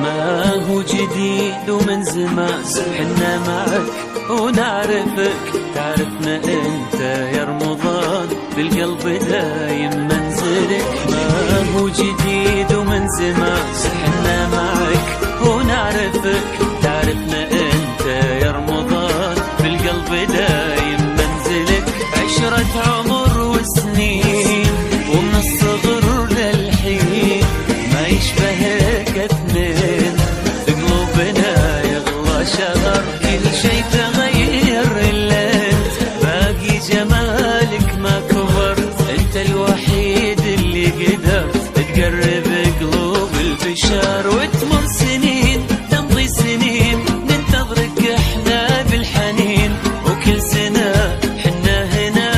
ما هو جديد ومن زمان حنا معك ونعرفك، تعرفنا انت يا رمضان بالقلب دايم منزلك. ما هو جديد ومن زمان حنا معك ونعرفك، تعرفنا انت يا رمضان بالقلب دايم منزلك. عشرة عمر وسنين ومن الصغر للحين ما يشبهك اثنين، بقلوبنا يغلى شهر كل شي تغير الا انت، باقي جمالك ما كبر، انت الوحيد اللي قدرت تقرب قلوب البشر. وتمر سنين تمضي سنين ننتظرك احنا بالحنين، وكل سنة حنا هنا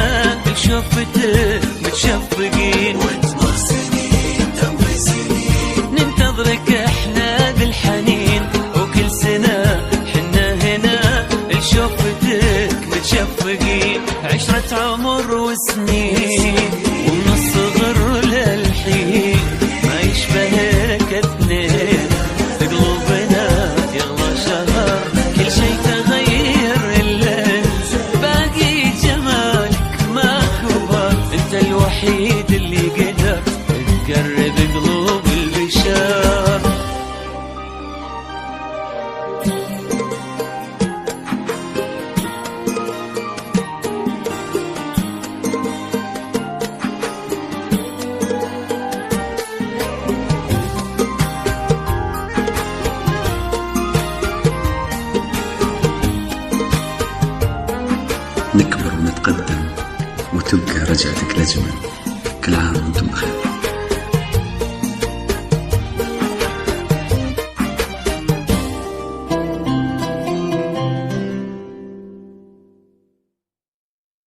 بشوفتك متشفقين. وتمر سنين تمضي سنين ننتظرك احنا بالحنين، وكل سنة حنا هنا بشوفتك متشفقين. عشرة عمر وسنين ومن الصغر للحين ما يشبهك اثنين، بقلوبنا يغلى شهر كل شي تغير الا انت، باقي جمالك ما كبر، انت الوحيد اللي قدرت تقرب قلوب البشر. نكبر ونتقدم وتبقى رجعتك لجمل.